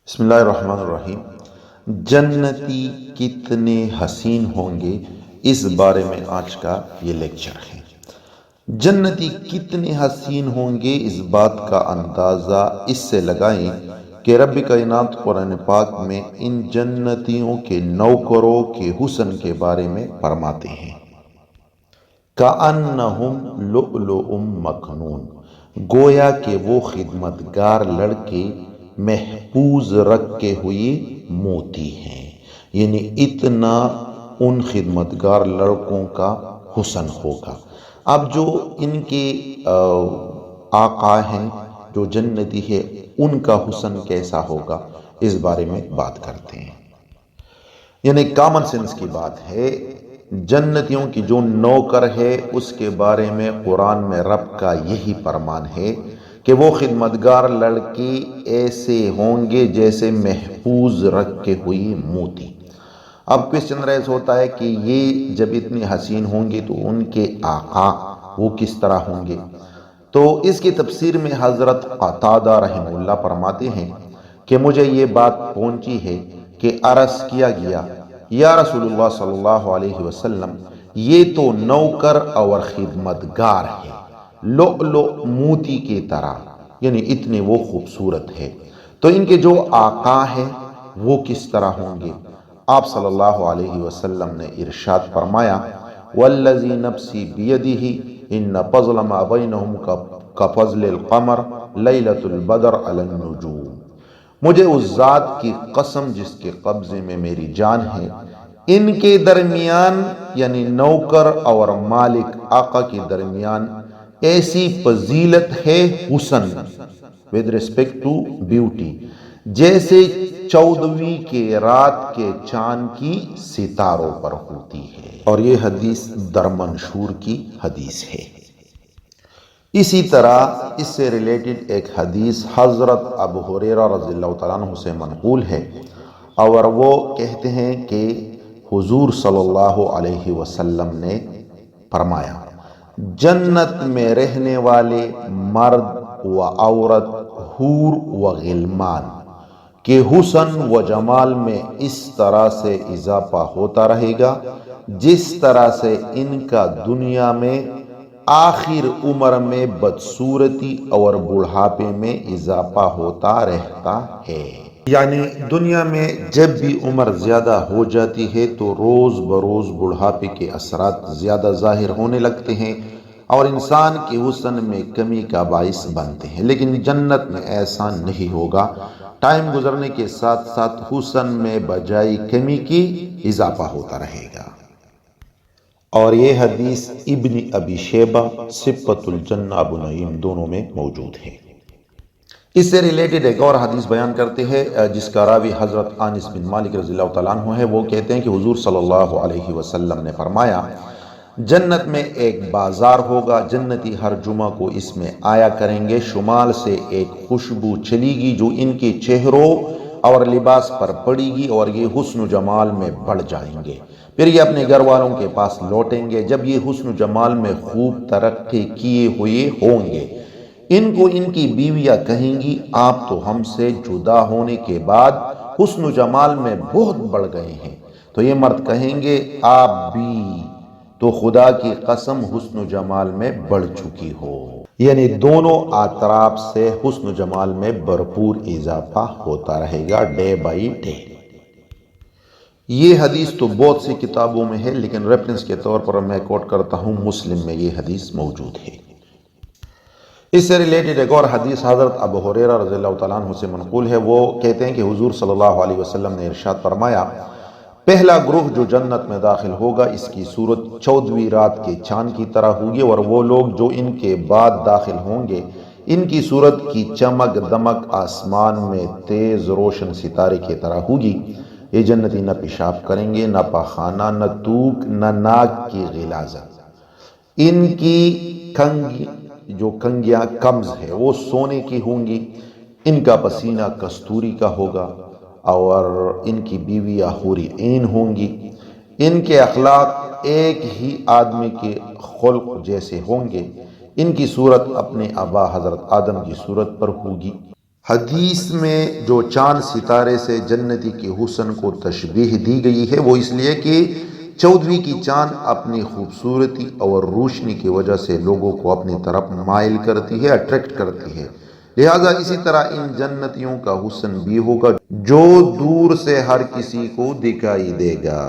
بسم اللہ الرحمن الرحیم۔ جنتی کتنے حسین ہوں گے، اس بارے میں آج کا یہ لیکچر ہے۔ جنتی کتنے حسین ہوں گے، اس بات کا اندازہ اس سے لگائیں کہ رب کائنات قرآن پاک میں ان جنتیوں کے نوکروں کے حسن کے بارے میں فرماتے ہیں۔ کَأَنَّهُمْ لُؤْلُؤٌ مَّكْنُونٌ، گویا کہ وہ خدمتگار لڑکے محفوظ رکھے ہوئے موتی ہیں، یعنی اتنا ان خدمتگار لڑکوں کا حسن ہوگا۔ اب جو ان کے آقا ہیں، جو جنتی ہے، ان کا حسن کیسا ہوگا، اس بارے میں بات کرتے ہیں۔ یعنی کامن سینس کی بات ہے، جنتیوں کی جو نوکر ہے اس کے بارے میں قرآن میں رب کا یہی فرمان ہے کہ وہ خدمتگار لڑکے ایسے ہوں گے جیسے محفوظ رکھے ہوئی موتی۔ اب کوسچن ریز ہوتا ہے کہ یہ جب اتنے حسین ہوں گے تو ان کے آقا وہ کس طرح ہوں گے؟ تو اس کی تفسیر میں حضرت قتادہ رحمہ اللہ فرماتے ہیں کہ مجھے یہ بات پہنچی ہے کہ عرض کیا گیا، یا رسول اللہ صلی اللہ علیہ وسلم، یہ تو نوکر اور خدمتگار ہے، لؤلؤ موتی کی طرح، یعنی اتنے وہ خوبصورت ہے، تو ان کے جو آقا ہے وہ کس طرح ہوں گے؟ آپ صلی اللہ علیہ وسلم نے ارشاد فرمایا، والذی نفسی بیدہ ان فضل ما بینہم کفضل القمر لیلۃ البدر علی النجوم، مجھے اس ذات کی قسم جس کے قبضے میں میری جان ہے، ان کے درمیان یعنی نوکر اور مالک آقا کے درمیان ایسی فضیلت ہے حسن with respect to beauty، جیسے 14ویں کے رات کے چاند کی ستاروں پر ہوتی ہے، اور یہ حدیث درمنشور کی حدیث ہے۔ اسی طرح اس سے ریلیٹڈ ایک حدیث حضرت ابو ہریرہ رضی اللہ تعالیٰ عنہ سے منقول ہے، اور وہ کہتے ہیں کہ حضور صلی اللہ علیہ وسلم نے فرمایا، جنت میں رہنے والے مرد و عورت، حور و غلمان کے حسن و جمال میں اس طرح سے اضافہ ہوتا رہے گا جس طرح سے ان کا دنیا میں آخر عمر میں بدصورتی اور بڑھاپے میں اضافہ ہوتا رہتا ہے۔ یعنی دنیا میں جب بھی عمر زیادہ ہو جاتی ہے تو روز بروز بڑھاپے کے اثرات زیادہ ظاہر ہونے لگتے ہیں اور انسان کے حسن میں کمی کا باعث بنتے ہیں، لیکن جنت میں ایسا نہیں ہوگا۔ ٹائم گزرنے کے ساتھ ساتھ حسن میں بجائے کمی کی اضافہ ہوتا رہے گا۔ اور یہ حدیث ابن ابی شیبہ، صفۃ الجنہ ابو نعیم دونوں میں موجود ہے۔ اس سے ریلیٹڈ ایک اور حدیث بیان کرتے ہیں جس کا راوی حضرت انس بن مالک رضی اللہ تعالیٰ عنہ ہے۔ وہ کہتے ہیں کہ حضور صلی اللہ علیہ وسلم نے فرمایا، جنت میں ایک بازار ہوگا، جنتی ہر جمعہ کو اس میں آیا کریں گے، شمال سے ایک خوشبو چلے گی جو ان کے چہروں اور لباس پر پڑے گی اور یہ حسن و جمال میں بڑھ جائیں گے، پھر یہ اپنے گھر والوں کے پاس لوٹیں گے جب یہ حسن و جمال میں خوب ترقی کیے ہوئے ہوں گے۔ ان کو ان کی بیویاں کہیں گی، آپ تو ہم سے جدا ہونے کے بعد حسن و جمال میں بہت بڑھ گئے ہیں، تو یہ مرد کہیں گے، آپ بھی تو خدا کی قسم حسن و جمال میں بڑھ چکی ہو۔ یعنی دونوں اطراف سے حسن و جمال میں بھرپور اضافہ ہوتا رہے گا ڈے بائی ڈے۔ یہ حدیث تو بہت سی کتابوں میں ہے، لیکن ریفرنس کے طور پر میں کوٹ کرتا ہوں، مسلم میں یہ حدیث موجود ہے۔ اس سے ریلیٹڈ ایک اور حدیث حضرت ابو ہریرہ رضی اللہ تعالیٰ عنہ سے منقول ہے۔ وہ کہتے ہیں کہ حضور صلی اللہ علیہ وسلم نے ارشاد فرمایا، پہلا گروہ جو جنت میں داخل ہوگا اس کی صورت 14ویں رات کے چاند کی طرح ہوگی، اور وہ لوگ جو ان کے بعد داخل ہوں گے ان کی صورت کی چمک دمک آسمان میں تیز روشن ستارے کی طرح ہوگی۔ یہ جنتی نہ پیشاب کریں گے، نہ پاخانہ، نہ تھوک، نہ ناک کی غلاظت۔ ان کی کنگیاں کمز ہے وہ سونے کی ہوں گی، ان کا پسینہ کستوری کا ہوگا، اور ان کی بیویاں حوری عین ہوں گی۔ ان کے اخلاق ایک ہی آدمی کے خلق جیسے ہوں گے، ان کی صورت اپنے آبا حضرت آدم کی صورت پر ہوگی۔ حدیث میں جو چاند ستارے سے جنتی کے حسن کو تشبیہ دی گئی ہے وہ اس لیے کہ 14ویں کی چاند اپنی خوبصورتی اور روشنی کی وجہ سے لوگوں کو اپنی طرف مائل کرتی ہے، اٹریکٹ کرتی ہے، لہٰذا اسی طرح ان جنتیوں کا حسن بھی ہوگا جو دور سے ہر کسی کو دکھائی دے گا۔